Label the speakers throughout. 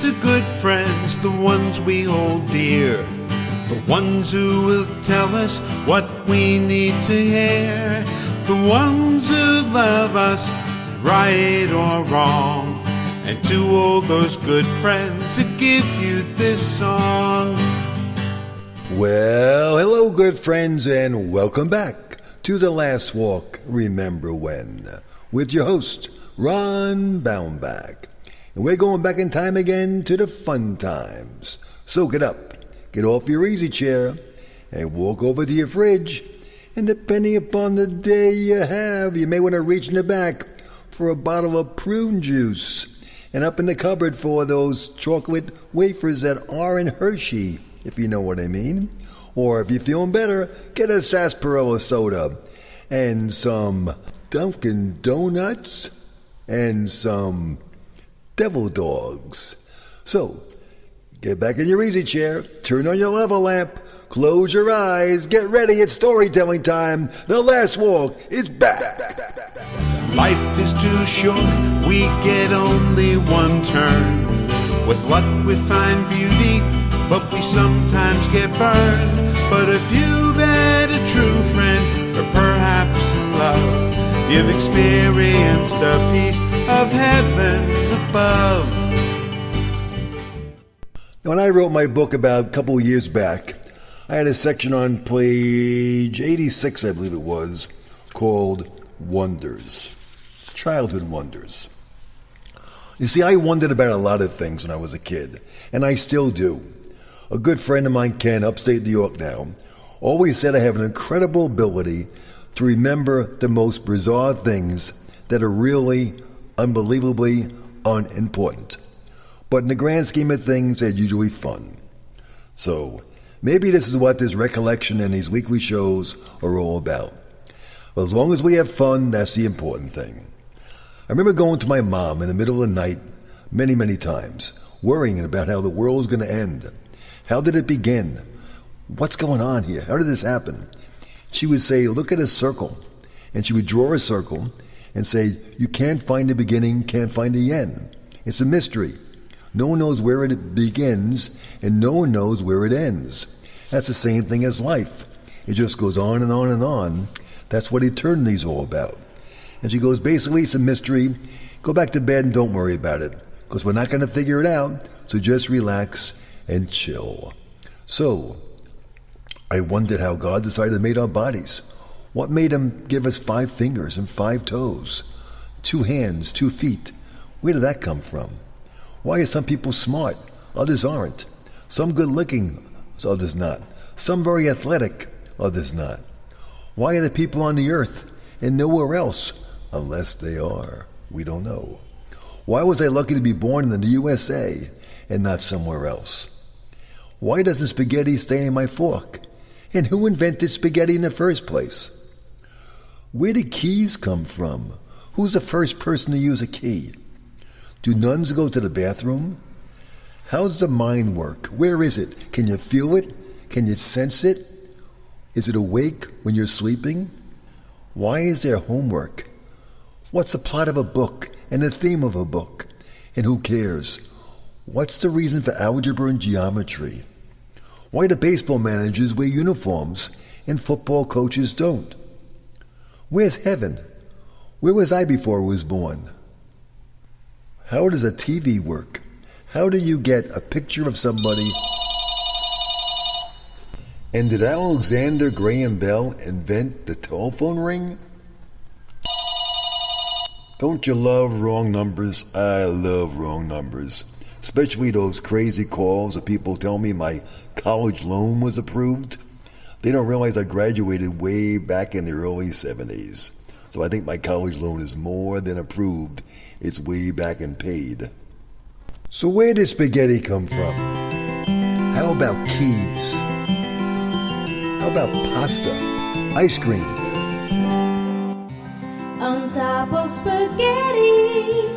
Speaker 1: the good friends, the ones we hold dear, the ones who will tell us what we need to hear, the ones who love us, right or wrong, and to all those good friends that give you this song.
Speaker 2: Well, hello, good friends, and welcome back to The Last Walk, Remember When, with your host, Ron Baumbach. And we're going back in time again to the fun times. So get up, get off your easy chair, and walk over to your fridge. And depending upon the day you have, you may want to reach in the back for a bottle of prune juice. And up in the cupboard for those chocolate wafers that are in Hershey, if you know what I mean. Or if you're feeling better, get a sarsaparilla soda and some Dunkin' Donuts and some devil dogs. So, get back in your easy chair, turn on your level lamp, close your eyes, get ready, it's storytelling time. The Last Walk is back.
Speaker 1: Life is too short, we get only one turn. With luck we find beauty, but we sometimes get burned. But if you've had a true friend, or perhaps love, you've experienced the peace of heaven above.
Speaker 2: When I wrote my book about a couple of years back, I had a section on page 86, I believe it was, called Wonders, Childhood Wonders. You see, I wondered about a lot of things when I was a kid, and I still do. A good friend of mine, Ken, upstate New York now, always said I have an incredible ability to remember the most bizarre things that are really unbelievably unimportant. But in the grand scheme of things, they're usually fun. So, maybe this is what this recollection and these weekly shows are all about. But as long as we have fun, that's the important thing. I remember going to my mom in the middle of the night many, many times, worrying about how the world was going to end. How did it begin? What's going on here? How did this happen? She would say, look at a circle. And she would draw a circle and say, you can't find the beginning, can't find the end. It's a mystery. No one knows where it begins, and no one knows where it ends. That's the same thing as life. It just goes on and on and on. That's what eternity's all about. And she goes, basically, it's a mystery. Go back to bed and don't worry about it, because we're not going to figure it out, so just relax and chill. So, I wondered how God decided to make our bodies. What made him give us 5 fingers and 5 toes, 2 hands, 2 feet? Where did that come from? Why are some people smart, others aren't? Some good looking, others not. Some very athletic, others not. Why are the people on the earth and nowhere else? Unless they are. We don't know. Why was I lucky to be born in the USA and not somewhere else? Why doesn't spaghetti stay in my fork? And who invented spaghetti in the first place? Where did keys come from? Who's the first person to use a key? Do nuns go to the bathroom? How does the mind work? Where is it? Can you feel it? Can you sense it? Is it awake when you're sleeping? Why is there homework? What's the plot of a book and the theme of a book? And who cares? What's the reason for algebra and geometry? Why do baseball managers wear uniforms and football coaches don't? Where's heaven? Where was I before I was born? How does a TV work? How do you get a picture of somebody? And did Alexander Graham Bell invent the telephone ring? Don't you love wrong numbers? I love wrong numbers. Especially those crazy calls that people tell me my college loan was approved. They don't realize I graduated way back in the early 70s. So I think my college loan is more than approved. It's way back and paid. So where did spaghetti come from? How about keys? How about pasta? Ice cream?
Speaker 3: On top of spaghetti,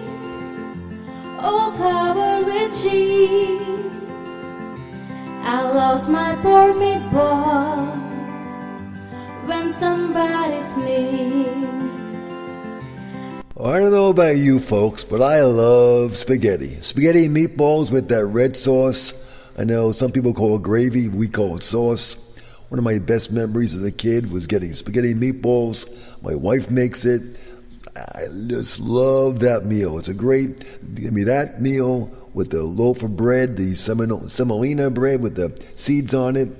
Speaker 3: all covered with cheese, I lost my poor meatball when somebody sneezed.
Speaker 2: I don't know about you folks, but I love spaghetti. Spaghetti and meatballs with that red sauce. I know some people call it gravy, we call it sauce. One of my best memories as a kid was getting spaghetti and meatballs. My wife makes it. I just love that meal. It's a great, give me that meal with the loaf of bread, the semolina bread with the seeds on it,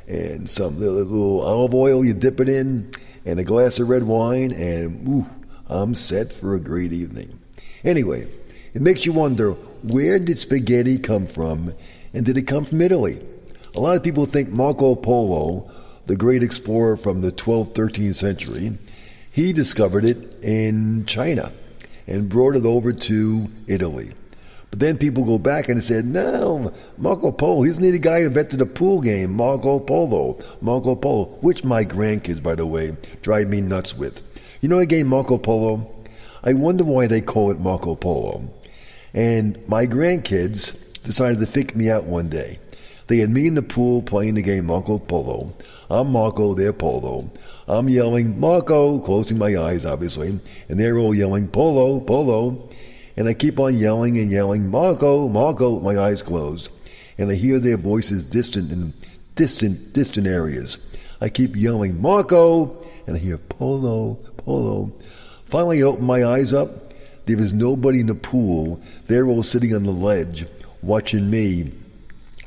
Speaker 2: and some little olive oil you dip it in, and a glass of red wine, and ooh, I'm set for a great evening. Anyway, it makes you wonder, where did spaghetti come from, and did it come from Italy? A lot of people think Marco Polo, the great explorer from the 12th, 13th century, he discovered it in China and brought it over to Italy. But then people go back and said, no, Marco Polo, isn't he the guy who invented the pool game, Marco Polo, which my grandkids, by the way, drive me nuts with. You know the game Marco Polo? I wonder why they call it Marco Polo. And my grandkids decided to fake me out one day. They had me in the pool playing the game Marco Polo. I'm Marco, they're Polo. I'm yelling, Marco, closing my eyes, obviously, and they're all yelling, Polo, Polo. And I keep on yelling and yelling, Marco, Marco, with my eyes closed. And I hear their voices distant in distant areas. I keep yelling, Marco, and I hear Polo, Polo. Finally, I open my eyes up. There is nobody in the pool. They're all sitting on the ledge, watching me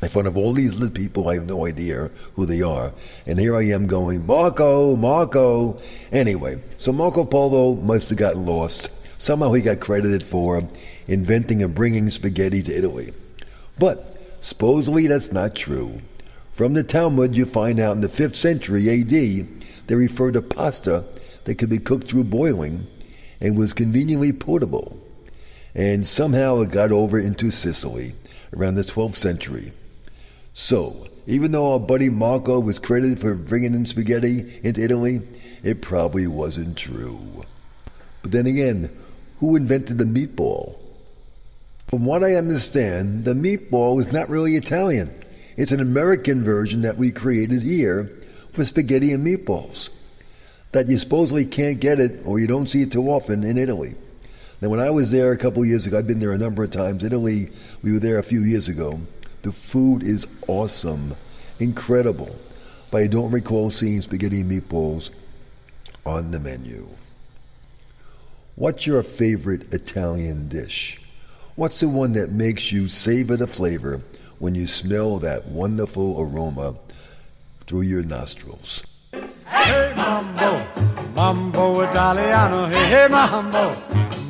Speaker 2: in front of all these little people. I have no idea who they are. And here I am going, Marco, Marco. Anyway, so Marco Polo must have gotten lost. Somehow he got credited for inventing and bringing spaghetti to Italy. But supposedly that's not true. From the Talmud, you find out in the 5th century AD, they refer to pasta that could be cooked through boiling and was conveniently portable. And somehow it got over into Sicily around the 12th century. So, even though our buddy Marco was credited for bringing in spaghetti into Italy, it probably wasn't true. But then again, who invented the meatball? From what I understand, the meatball is not really Italian. It's an American version that we created here for spaghetti and meatballs. That you supposedly can't get it, or you don't see it too often, in Italy. Now, when I was there a couple years ago, I've been there a number of times. Italy, we were there a few years ago. The food is awesome, incredible. But I don't recall seeing spaghetti and meatballs on the menu. What's your favorite Italian dish? What's the one that makes you savor the flavor when you smell that wonderful aroma through your nostrils?
Speaker 4: Hey mambo, mambo Italiano, hey hey mambo,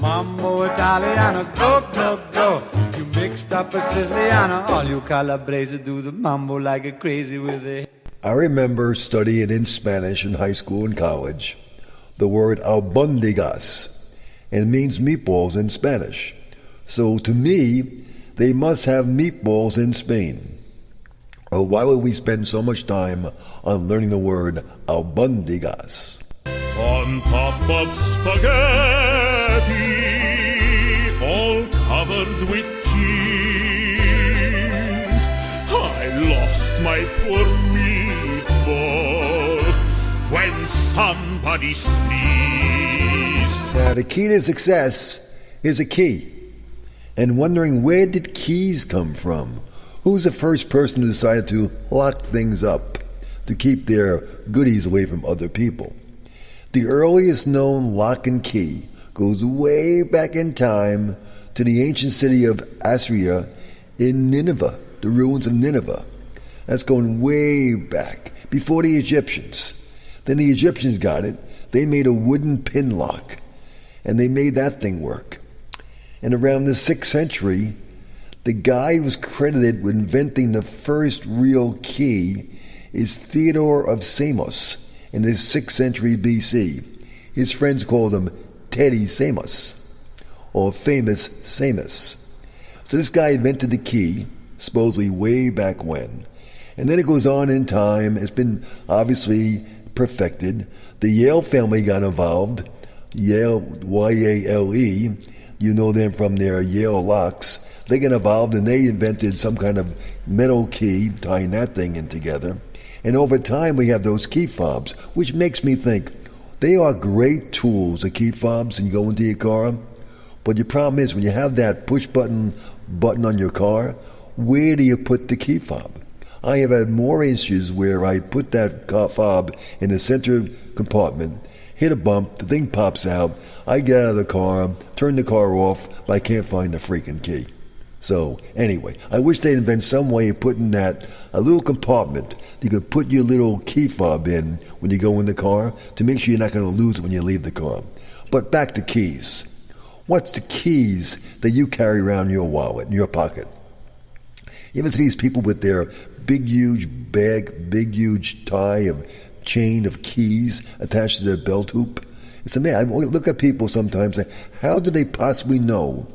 Speaker 4: mambo Italiano, go, go, go. You mixed up a Siciliano, all you Calabrese do the mambo like a crazy with it.
Speaker 2: I remember studying in Spanish in high school and college the word albóndigas, and it means meatballs in Spanish. So to me, they must have meatballs in Spain. Or why would we spend so much time on learning the word albóndigas?
Speaker 5: On top of spaghetti, all covered with cheese, I lost my poor meatball when somebody sneezed.
Speaker 2: Now, the key to success is a key. And wondering, where did keys come from? Who's the first person who decided to lock things up to keep their goodies away from other people? The earliest known lock and key goes way back in time to the ancient city of Assyria in Nineveh, the ruins of Nineveh. That's going way back, before the Egyptians. Then the Egyptians got it. They made a wooden pin lock, and they made that thing work. And around the 6th century, the guy who was credited with inventing the first real key is Theodore of Samos in the 6th century BC. His friends called him Teddy Samos, or Famous Samos. So this guy invented the key, supposedly way back when. And then it goes on in time. It's been obviously perfected. The Yale family got involved. Yale, Y-A-L-E. You know them from their Yale locks. They got involved and they invented some kind of metal key, tying that thing in together. And over time we have those key fobs, which makes me think, They are great tools, the key fobs, and you go into your car. But your problem is when you have that push button on your car, where do you put the key fob? I have had more issues where I put that fob in the center compartment, hit a bump, the thing pops out, I get out of the car, turn the car off, but I can't find the freaking key. So anyway, I wish they'd invent some way of putting a little compartment you could put your little key fob in when you go in the car to make sure you're not going to lose it when you leave the car. But back to keys. What's the keys that you carry around in your wallet, in your pocket? You ever see these people with their big, huge bag, big, huge tie of chain of keys attached to their belt hoop? It's amazing. I look at people sometimes and say, how do they possibly know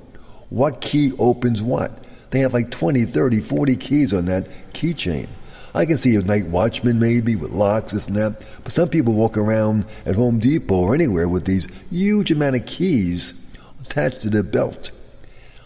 Speaker 2: what key opens what? They have like 20, 30, 40 keys on that keychain. I can see a night watchman maybe with locks, this and that, but some people walk around at Home Depot or anywhere with these huge amount of keys attached to their belt.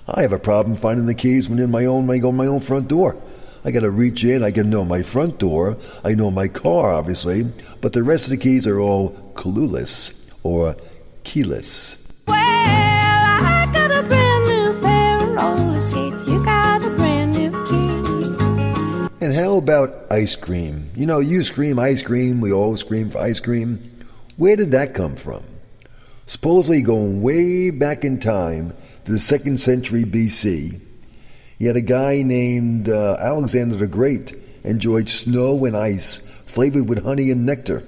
Speaker 2: I have a problem finding the keys when I go in my own front door. I got to reach in, I can know my front door, I know my car obviously, but the rest of the keys are all clueless or keyless.
Speaker 3: Well, I got a brand new pair of roller skates. You got a brand new key.
Speaker 2: And how about ice cream? You know, you scream ice cream, we all scream for ice cream. Where did that come from? Supposedly going way back in time to the 2nd century BC, you had a guy named Alexander the Great enjoyed snow and ice flavored with honey and nectar.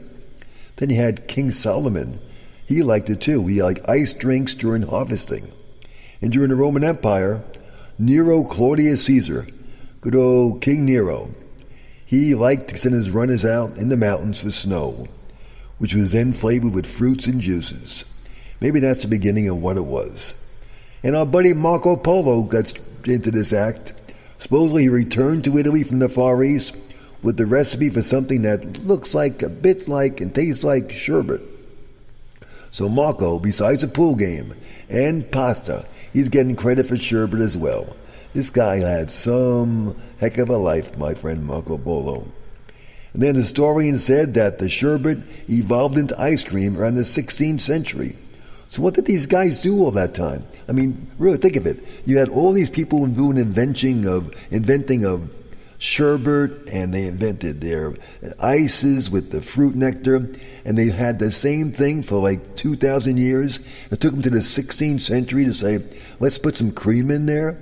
Speaker 2: Then you had King Solomon. He liked it too. He liked ice drinks during harvesting. And during the Roman Empire, Nero Claudius Caesar, good old King Nero, he liked to send his runners out in the mountains for snow, which was then flavored with fruits and juices. Maybe that's the beginning of what it was. And our buddy Marco Polo got into this act. Supposedly he returned to Italy from the Far East with the recipe for something that looks like, a bit like, and tastes like sherbet. So Marco, besides a pool game and pasta, he's getting credit for sherbet as well. This guy had some heck of a life, my friend Marco Polo. And then historians said that the sherbet evolved into ice cream around the 16th century. So what did these guys do all that time? I mean, really think of it. You had all these people doing inventing of sherbet, and they invented their ices with the fruit nectar, and they had the same thing for like 2,000 years. It took them to the 16th century to say, let's put some cream in there.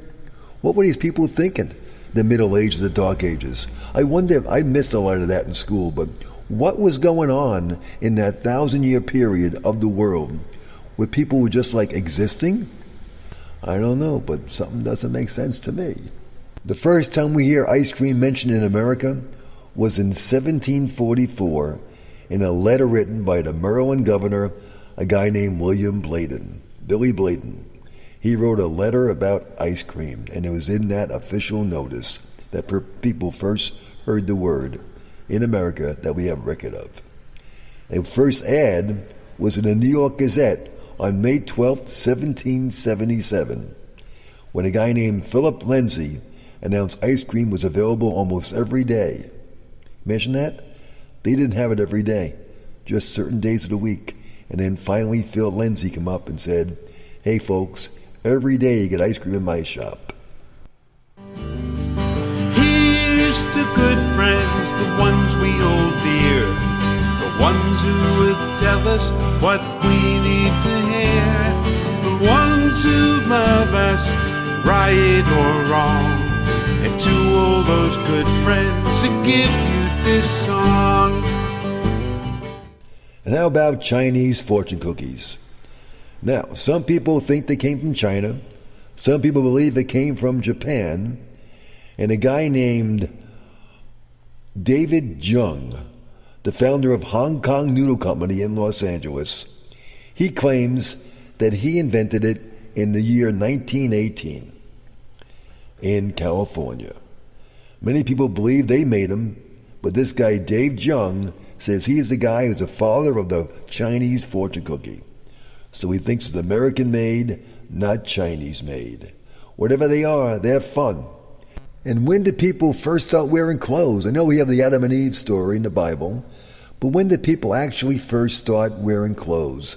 Speaker 2: What were these people thinking? The Middle Ages, the Dark Ages. I wonder if I missed a lot of that in school, but what was going on in that 1,000-year period of the world? Where people were just like existing? I don't know, but something doesn't make sense to me. The first time we hear ice cream mentioned in America was in 1744 in a letter written by the Maryland governor, a guy named William Bladen, Billy Bladen. He wrote a letter about ice cream, and it was in that official notice that people first heard the word in America that we have record of. A first ad was in the New York Gazette on May 12, 1777, when a guy named Philip Lindsay announced ice cream was available almost every day. Imagine that? They didn't have it every day, just certain days of the week. And then finally Phil Lindsay came up and said, hey folks, every day you get ice cream in my shop.
Speaker 1: Here's to good friends, the ones we hold dear, the ones who will tell us what we need to hear, the ones who love us, right or wrong, and to all those good friends who give you this song.
Speaker 2: And how about Chinese fortune cookies? Now, some people think they came from China, some people believe it came from Japan, and a guy named David Jung, the founder of Hong Kong Noodle Company in Los Angeles, he claims that he invented it in the year 1918 in California. Many people believe they made them, but this guy Dave Jung says he is the guy who's the father of the Chinese fortune cookie. So he thinks it's American made, not Chinese made. Whatever they are, they're fun. And when did people first start wearing clothes? I know we have the Adam and Eve story in the Bible, but But when did people actually first start wearing clothes?